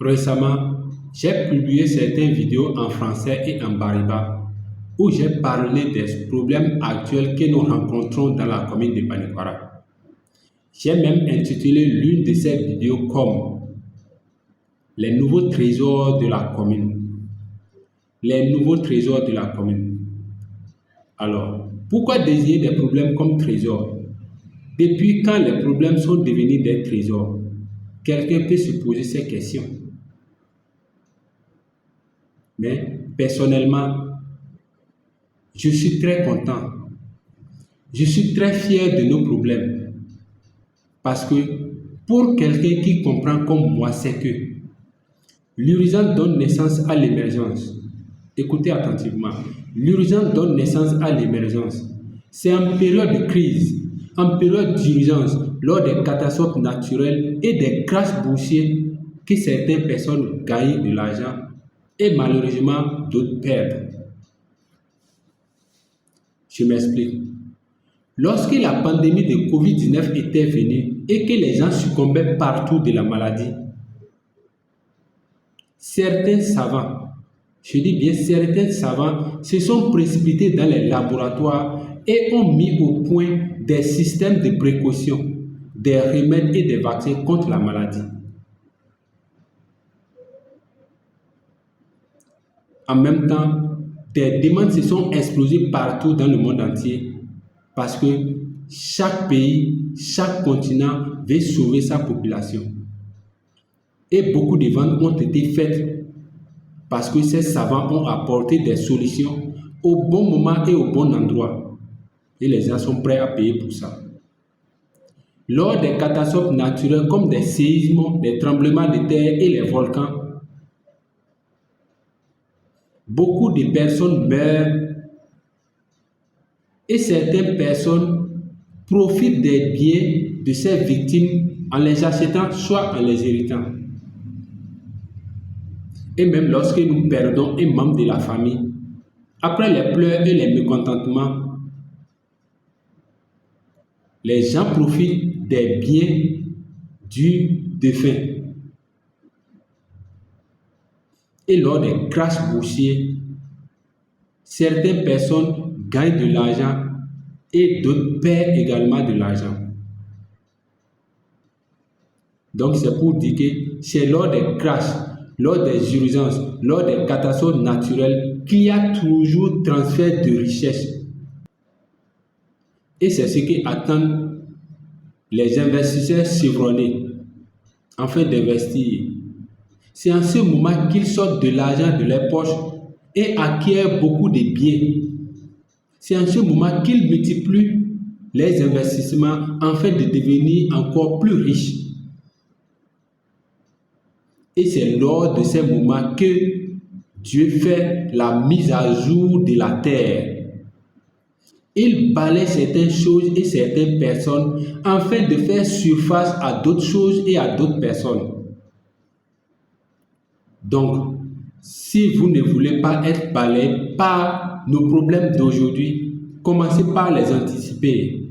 Récemment, j'ai publié certaines vidéos en français et en bariba où j'ai parlé des problèmes actuels que nous rencontrons dans la commune de Panikwara. J'ai même intitulé l'une de ces vidéos comme les nouveaux trésors de la commune. Les nouveaux trésors de la commune. Alors, pourquoi désigner des problèmes comme trésors? Depuis quand les problèmes sont devenus des trésors? Quelqu'un peut se poser ces questions. Mais personnellement, je suis très content. Je suis très fier de nos problèmes. Parce que pour quelqu'un qui comprend comme moi, c'est que l'urgence donne naissance à l'émergence. Écoutez attentivement. L'urgence donne naissance à l'émergence. C'est en période de crise, en période d'urgence, lors des catastrophes naturelles et des crashs boursiers que certaines personnes gagnent de l'argent et malheureusement d'autres perdent. Je m'explique. Lorsque la pandémie de Covid-19 était venue et que les gens succombaient partout de la maladie, certains savants, je dis bien certains savants, se sont précipités dans les laboratoires et ont mis au point des systèmes de précaution, des remèdes et des vaccins contre la maladie. En même temps, des demandes se sont explosées partout dans le monde entier parce que chaque pays, chaque continent veut sauver sa population. Et beaucoup de ventes ont été faites parce que ces savants ont apporté des solutions au bon moment et au bon endroit. Et les gens sont prêts à payer pour ça. Lors des catastrophes naturelles comme des séismes, des tremblements de terre et les volcans, beaucoup de personnes meurent et certaines personnes profitent des biens de ces victimes en les achetant, soit en les héritant. Et même lorsque nous perdons un membre de la famille, après les pleurs et les mécontentements, les gens profitent des biens du défunt. Et lors des crashs boursiers, certaines personnes gagnent de l'argent et d'autres perdent également de l'argent. Donc c'est pour dire que c'est lors des crashs, lors des urgences, lors des catastrophes naturelles qu'il y a toujours transfert de richesse. Et c'est ce qui attendent les investisseurs chevronnés afin d'investir. C'est en ce moment qu'ils sortent de l'argent de leur poche et acquièrent beaucoup de biens. C'est en ce moment qu'ils multiplient les investissements afin de devenir encore plus riches. Et c'est lors de ces moments que Dieu fait la mise à jour de la terre. Il balaie certaines choses et certaines personnes afin de faire surface à d'autres choses et à d'autres personnes. Donc, si vous ne voulez pas être balayé par nos problèmes d'aujourd'hui, commencez par les anticiper.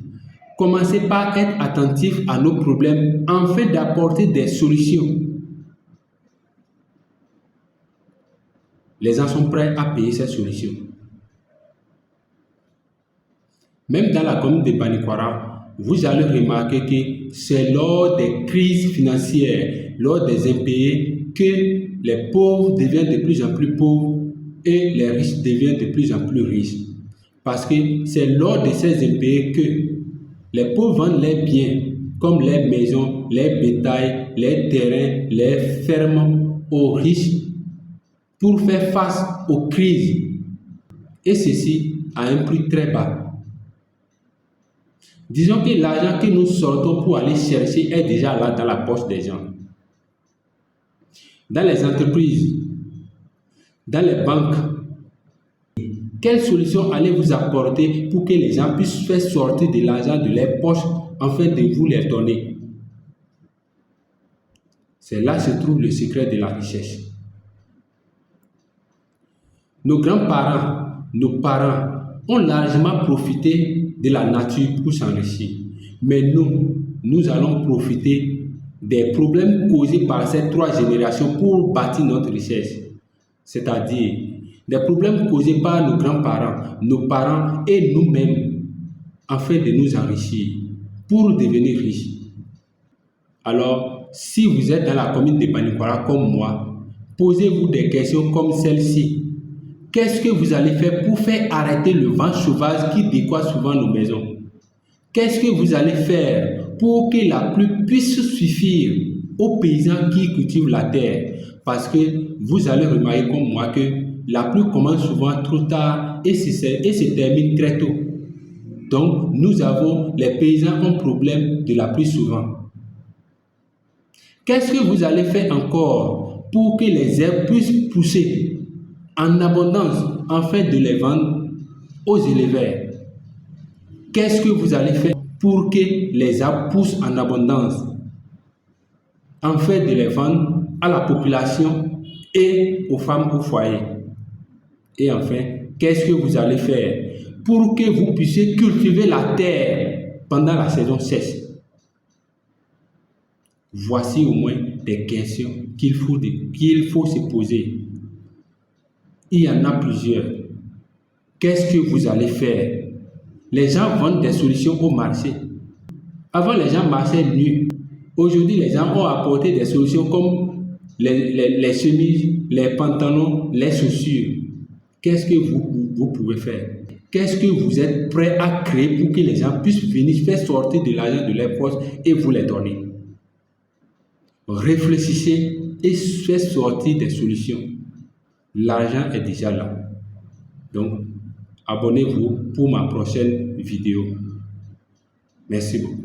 Commencez par être attentif à nos problèmes afin d'apporter des solutions. Les gens sont prêts à payer ces solutions. Même dans la commune de Panikwara, vous allez remarquer que c'est lors des crises financières, lors des impayés, que les pauvres deviennent de plus en plus pauvres et les riches deviennent de plus en plus riches. Parce que c'est lors de ces impayés que les pauvres vendent leurs biens, comme les maisons, les bétails, les terrains, les fermes aux riches pour faire face aux crises. Et ceci à un prix très bas. Disons que l'argent que nous sortons pour aller chercher est déjà là dans la poche des gens. Dans les entreprises, dans les banques, quelle solution allez-vous apporter pour que les gens puissent faire sortir de l'argent de leurs poches afin de vous les donner? C'est là que se trouve le secret de la richesse. Nos grands-parents, nos parents ont largement profité de la nature pour s'enrichir. Mais nous allons profiter des problèmes causés par ces 3 générations pour bâtir notre richesse. C'est-à-dire des problèmes causés par nos grands-parents, nos parents et nous-mêmes afin de nous enrichir pour devenir riches. Alors, si vous êtes dans la commune de Banikwara comme moi, posez-vous des questions comme celle-ci. Qu'est-ce que vous allez faire pour faire arrêter le vent sauvage qui décoiffe souvent nos maisons? Qu'est-ce que vous allez faire pour que la pluie puisse suffire aux paysans qui cultivent la terre? Parce que vous allez remarquer comme moi que la pluie commence souvent trop tard et se termine très tôt. Donc, les paysans ont problème de la pluie souvent. Qu'est-ce que vous allez faire encore pour que les herbes puissent pousser en abondance afin de les vendre aux éleveurs? Qu'est-ce que vous allez faire pour que les arbres poussent en abondance afin de les vendre à la population et aux femmes au foyer? Et enfin, qu'est-ce que vous allez faire pour que vous puissiez cultiver la terre pendant la saison sèche? Voici au moins des questions qu'il faut se poser. Il y en a plusieurs. Qu'est-ce que vous allez faire? Les gens vendent des solutions au marché. Avant, les gens marchaient nus. Aujourd'hui, les gens ont apporté des solutions comme les chemises, les pantalons, les chaussures. Qu'est-ce que vous pouvez faire? Qu'est-ce que vous êtes prêt à créer pour que les gens puissent venir faire sortir de l'argent de leurs poches et vous les donner? Réfléchissez et faites sortir des solutions. L'argent est déjà là. Donc, abonnez-vous pour ma prochaine vidéo. Merci beaucoup.